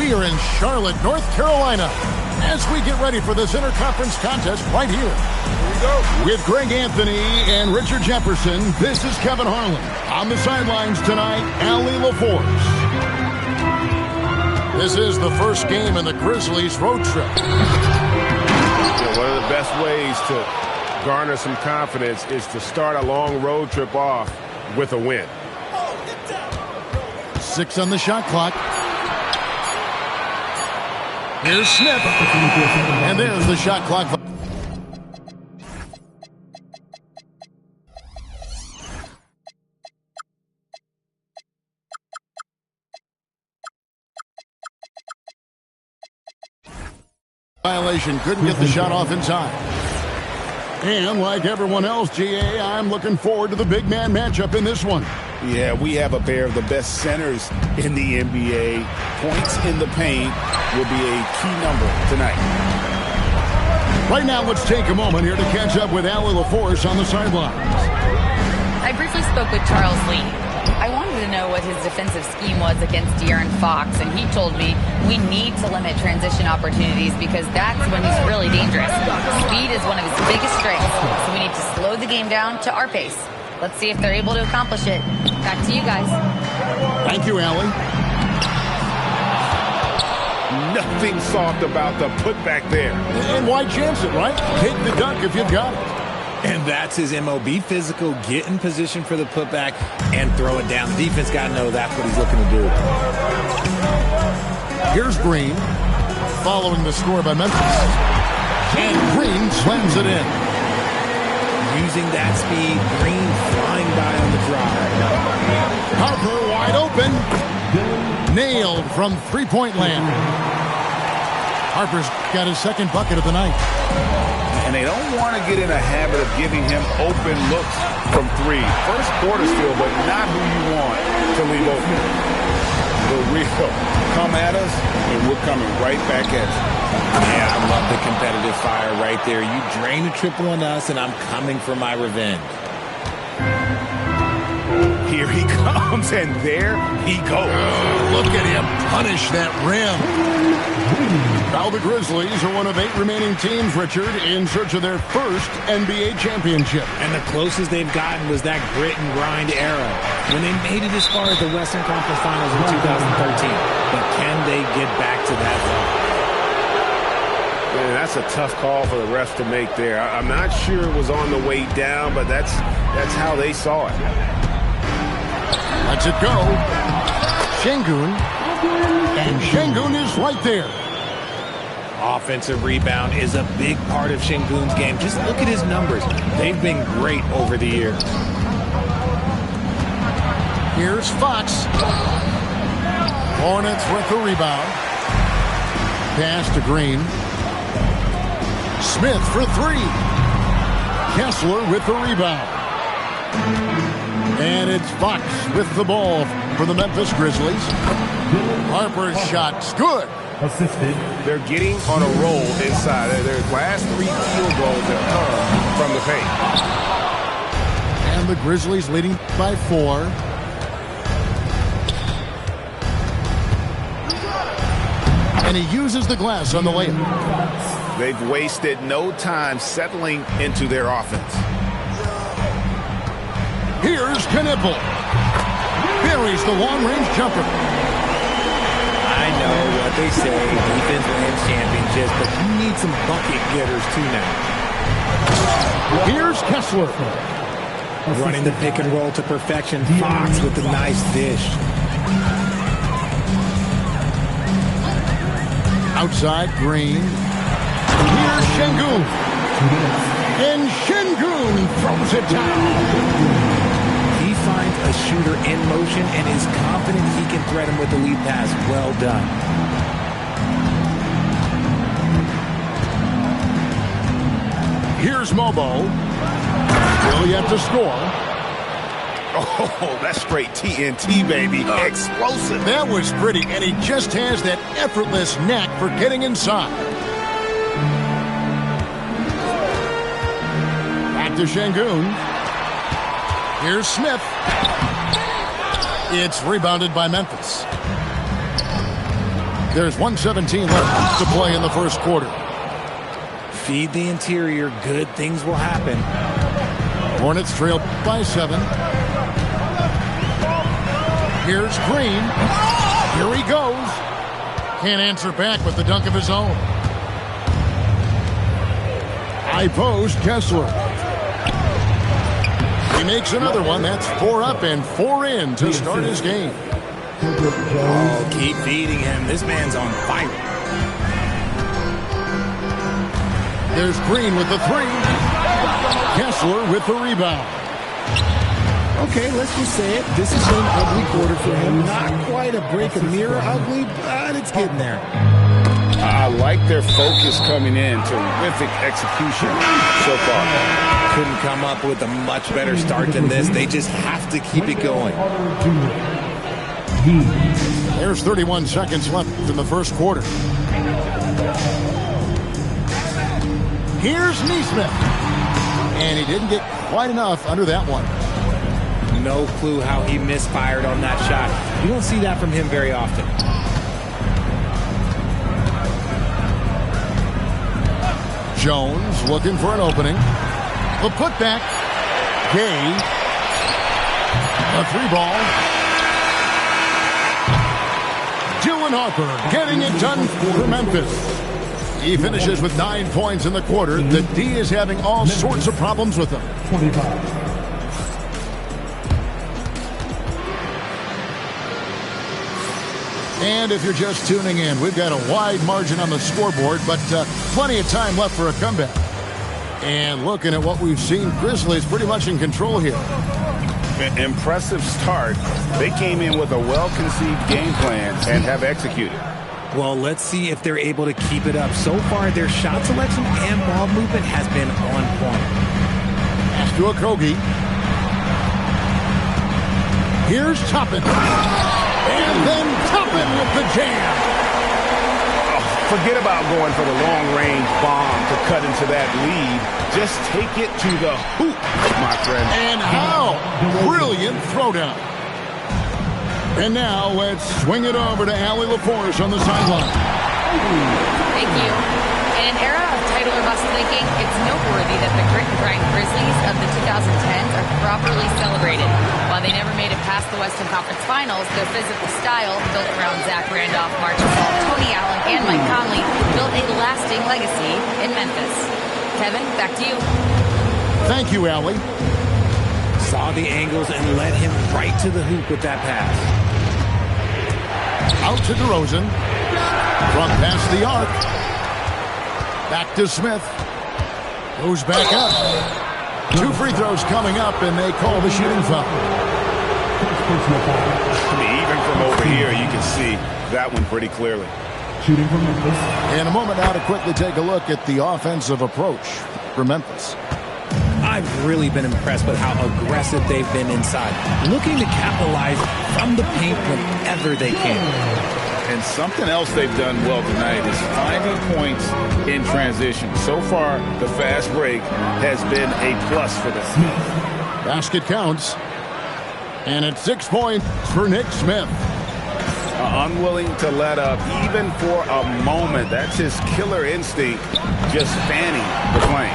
We are in Charlotte, North Carolina, as we get ready for this interconference contest right here. Here we go. With Greg Anthony and Richard Jefferson, this is Kevin Harlan. On the sidelines tonight, Allie LaForce. This is the first game in the Grizzlies road trip. One of the best ways to garner some confidence is to start a long road trip off with a win. 6 on the shot clock. Here's Smith. And there's the shot clock. Violation. Couldn't get the shot off in time. And like everyone else, GA, I'm looking forward to the big man matchup in this one. Yeah, we have a pair of the best centers in the NBA. Points in the paint will be a key number tonight. Right now, let's take a moment here to catch up with Allie LaForce on the sidelines. I briefly spoke with Charles Lee. I wanted to know what his defensive scheme was against De'Aaron Fox, and he told me we need to limit transition opportunities because that's when he's really dangerous. Speed is one of his biggest strengths, so we need to slow the game down to our pace. Let's see if they're able to accomplish it. Back to you guys. Thank you, Allie. Nothing soft about the putback there. And why chance it, right? Take the dunk if you've got it. And that's his MO. Be physical, get in position for the putback, and throw it down. The defense got to know that's what he's looking to do. Here's Green, following the score by Memphis. And Green slams it in. Using that speed, Green flying by on the drive. Harper wide open. Nailed from three-point land. Harper's got his second bucket of the night. And they don't want to get in a habit of giving him open looks from three. First quarter still, but not who you want to leave open. The real come at us, and we're coming right back at you. Yeah, I love the competitive fire right there. You drain a triple on us, and I'm coming for my revenge. Here he comes, and there he goes. Look at him punish that rim. Now the Grizzlies are one of 8 remaining teams, Richard, in search of their first NBA championship. And the closest they've gotten was that grit and grind era when they made it as far as the Western Conference Finals in 2013. But can they get back to that level? Man, that's a tough call for the refs to make there. I'm not sure it was on the way down, but that's how they saw it. Lets it go. Şengün. And Şengün is right there. Offensive rebound is a big part of Şengün's game. Just look at his numbers. They've been great over the years. Here's Fox. Hornets with the rebound. Pass to Green. Smith for 3. Kessler with the rebound. And it's Fox with the ball for the Memphis Grizzlies. Harper's shot's good. Assisted. They're getting on a roll inside. Their last 3 field goals have come from the paint. And the Grizzlies leading by 4. And he uses the glass on the layup. They've wasted no time settling into their offense. Here's Knipple. Buries the long-range jumper. I know what they say, defense wins championships, but you need some bucket getters too now. Here's Kessler. Running the pick and roll to perfection. Fox with the nice dish. Outside, Green. Here's Şengün. And Şengün throws it down. He finds a shooter in motion and is confident he can thread him with the lead pass. Well done. Here's Mobo. Still yet to score. Oh, that's straight TNT, baby. Explosive. That was pretty, and he just has that effortless knack for getting inside. Back to Şengün. Here's Smith. It's rebounded by Memphis. There's 1:17 left to play in the first quarter. Feed the interior. Good things will happen. Hornets trail by 7. Here's Green. Here he goes. Can't answer back with the dunk of his own. High post, Kessler. He makes another one. That's 4 up and 4 in to start his game. Oh, keep feeding him. This man's on fire. There's Green with the 3. Kessler with the rebound. Okay, let's just say it. This has been an ugly quarter for him. Not quite a break a mirror ugly, but it's getting there. I like their focus coming in. Terrific execution so far. Couldn't come up with a much better start than this. They just have to keep it going. There's 31 seconds left in the first quarter. Here's Nesmith. And he didn't get quite enough under that one. No clue how he misfired on that shot. You don't see that from him very often. Jones looking for an opening. The putback. Gay. A 3-ball. Dylan Harper getting it done for Memphis. He finishes with 9 points in the quarter. The D is having all sorts of problems with him. 25. And if you're just tuning in, we've got a wide margin on the scoreboard, but plenty of time left for a comeback. And looking at what we've seen, Grizzlies pretty much in control here. Impressive start. They came in with a well-conceived game plan and have executed. Well, let's see if they're able to keep it up. So far, their shot selection and ball movement has been on point. Pass to Okogie. Here's Toppin. And then Toppin with the jam. Forget about going for the long-range bomb to cut into that lead. Just take it to the hoop, my friend. And how brilliant throwdown. And now let's swing it over to Allie LaForce on the sideline. Thank you. In an era of title or bust thinking, it's noteworthy that the grit and grind Grizzlies of the 2010s are properly celebrated. While they never made it past the Western Conference Finals, their physical style, built around Zach Randolph, Marc Gasol, Tony Allen, and Mike Conley, built a lasting legacy in Memphis. Kevin, back to you. Thank you, Allie. Saw the angles and led him right to the hoop with that pass. Out to DeRozan. From past the arc. Back to Smith. Goes back up. 2 free throws coming up, and they call the shooting foul. I mean, even from over here, you can see that one pretty clearly. Shooting from Memphis. In a moment now to quickly take a look at the offensive approach for Memphis. I've really been impressed with how aggressive they've been inside, looking to capitalize from the paint whenever they can. And something else they've done well tonight is finding points in transition. So far, the fast break has been a plus for them. Basket counts. And it's 6 points for Nick Smith. Unwilling to let up even for a moment. That's his killer instinct, just fanning the flame.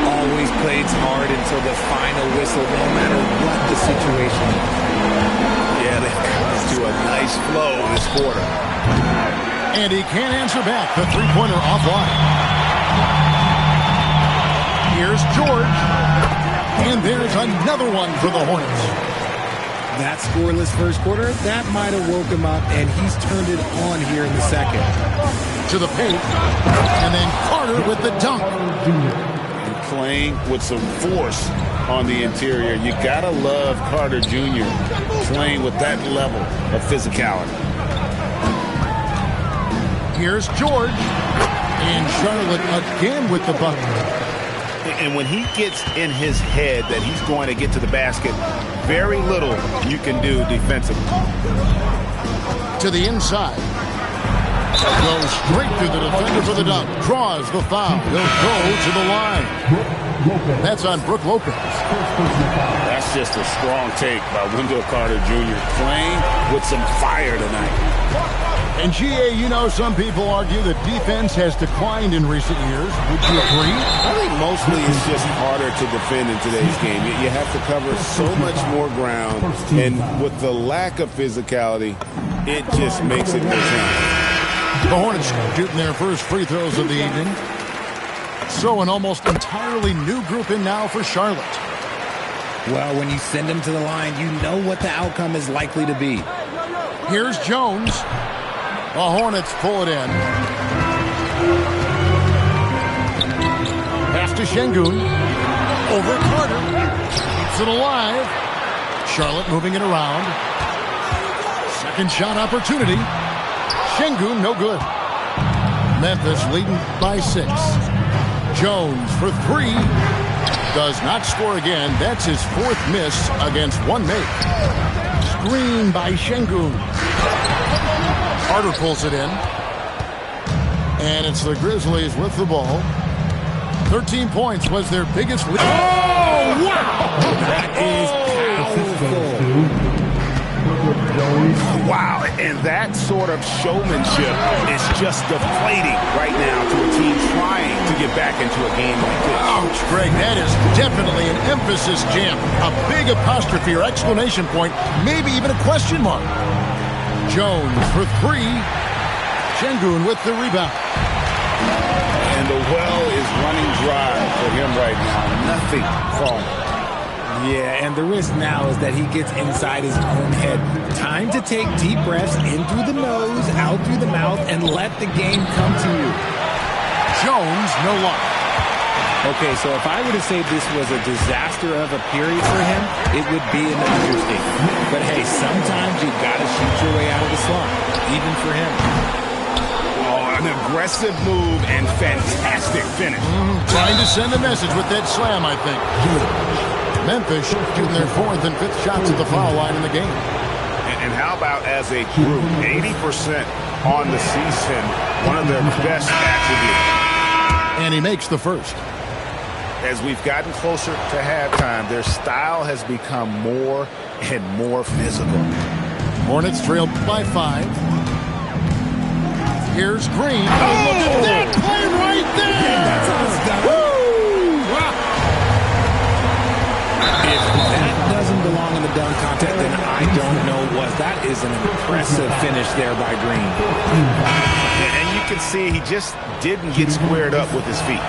Always plays hard until the final whistle, no matter what the situation is. Yeah, that comes to a nice flow this quarter. And he can't answer back. The three-pointer offline. Here's George. And there's another one for the Hornets. That scoreless first quarter, that might have woke him up, and he's turned it on here in the second. To the paint. And then Carter with the dunk. And playing with some force on the interior. You gotta love Carter Jr. playing with that level of physicality. Here's George. And Charlotte again with the bucket. And when he gets in his head that he's going to get to the basket, very little you can do defensively. To the inside. Goes straight to the defender for the dunk. Draws the foul. He'll go to the line. That's on Brook Lopez. That's just a strong take by Wendell Carter Jr. playing with some fire tonight. And GA, you know, some people argue that defense has declined in recent years. Would you agree? I think mostly it's just harder to defend in today's game. You have to cover so much more ground, and with the lack of physicality, it just makes it more challenging. The Hornets shooting their first free throws of the evening. So an almost entirely new group in now for Charlotte. Well, when you send him to the line, you know what the outcome is likely to be. Here's Jones. The Hornets pull it in. Pass to Şengün. Over Carter. Keeps it alive. Charlotte moving it around. Second shot opportunity. Şengün, no good. Memphis leading by 6. Jones for 3. Does not score again. That's his 4th miss against 1 make. Screen by Şengün. Carter pulls it in. And it's the Grizzlies with the ball. 13 points was their biggest lead. Oh, wow! That is powerful. Wow, and that sort of showmanship is just deflating right now to a team trying to get back into a game like this. Ouch, Greg, that is definitely an emphasis jam. A big apostrophe or exclamation point, maybe even a question mark. Jones for 3. Şengün with the rebound. And the well is running dry for him right now. Nothing falling. Yeah, and the risk now is that he gets inside his own head. Time to take deep breaths in through the nose, out through the mouth, and let the game come to you. Jones, no luck. Okay, so if I were to say this was a disaster of a period for him, it would be an understatement. But hey, sometimes you got to shoot your way out of the slump, even for him. Oh, an aggressive move and fantastic finish. Trying to send a message with that slam, I think. Memphis shooting their 4th and 5th shots at the foul line in the game. And how about as a group, 80% on the season, one of their best attributes. And he makes the first. As we've gotten closer to halftime, their style has become more and more physical. Hornets trailed by 5. Here's Green. Oh, look at that play right there! Woo! Wow. If that doesn't belong in the dunk contest, then I don't know what. That is an impressive finish there by Green. And you can see he just didn't get squared up with his feet.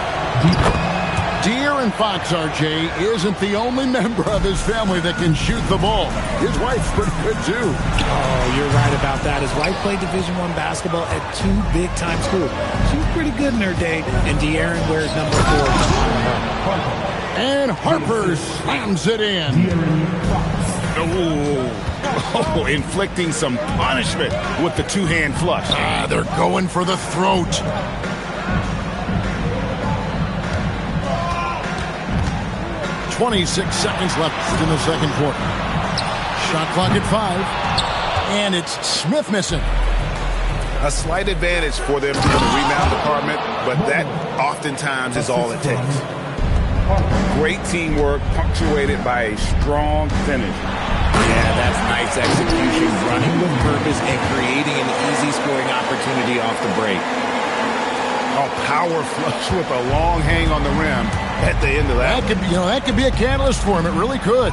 De'Aaron Fox, RJ, isn't the only member of his family that can shoot the ball. His wife's pretty good, too. Oh, you're right about that. His wife played Division I basketball at 2 big-time schools. She was pretty good in her day, and De'Aaron wears number 4. And Harper slams it in. Oh, inflicting some punishment with the 2-hand flush. They're going for the throat. .26 seconds left in the second quarter. Shot clock at 5. And it's Smith missing. A slight advantage for them for the rebound department, but that oftentimes is all it takes. Great teamwork punctuated by a strong finish. Yeah, that's nice execution, running with purpose and creating an easy scoring opportunity off the break. A power flush with a long hang on the rim at the end of that. That could be a catalyst for him. It really could.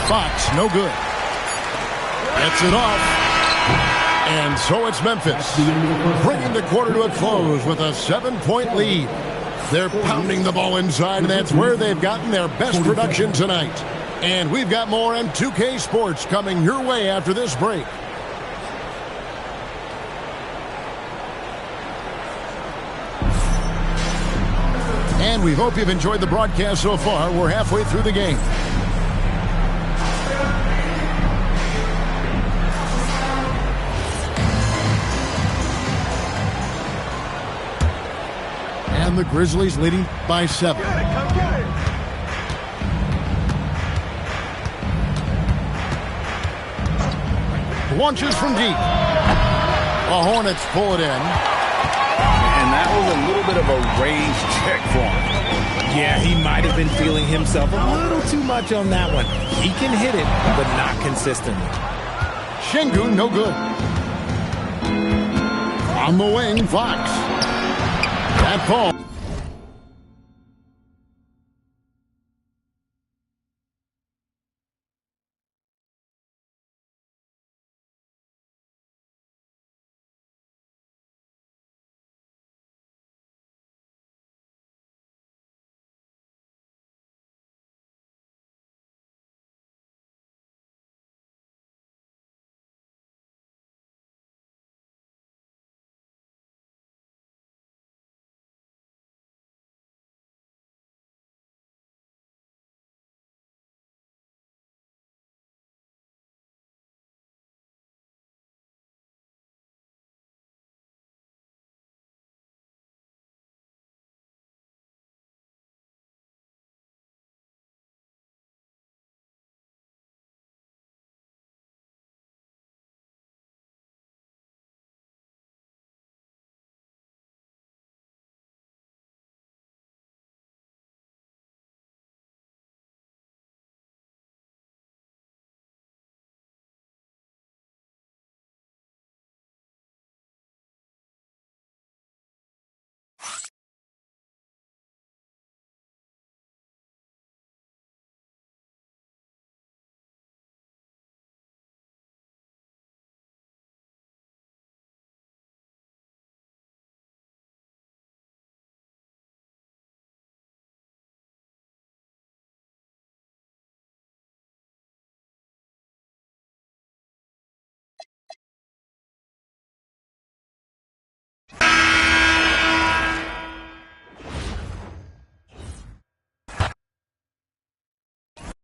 Fox, no good. Gets it off. And so it's Memphis, bringing the quarter to a close with a 7-point lead. They're pounding the ball inside, and that's where they've gotten their best production tonight. And we've got more on 2K Sports coming your way after this break. And we hope you've enjoyed the broadcast so far. We're halfway through the game. And the Grizzlies leading by 7. Launches from deep. The Hornets pull it in. And that was a little bit of a range check for him. Yeah, he might have been feeling himself a little too much on that one. He can hit it, but not consistently. Şengün, no good. On the wing, Fox. That ball.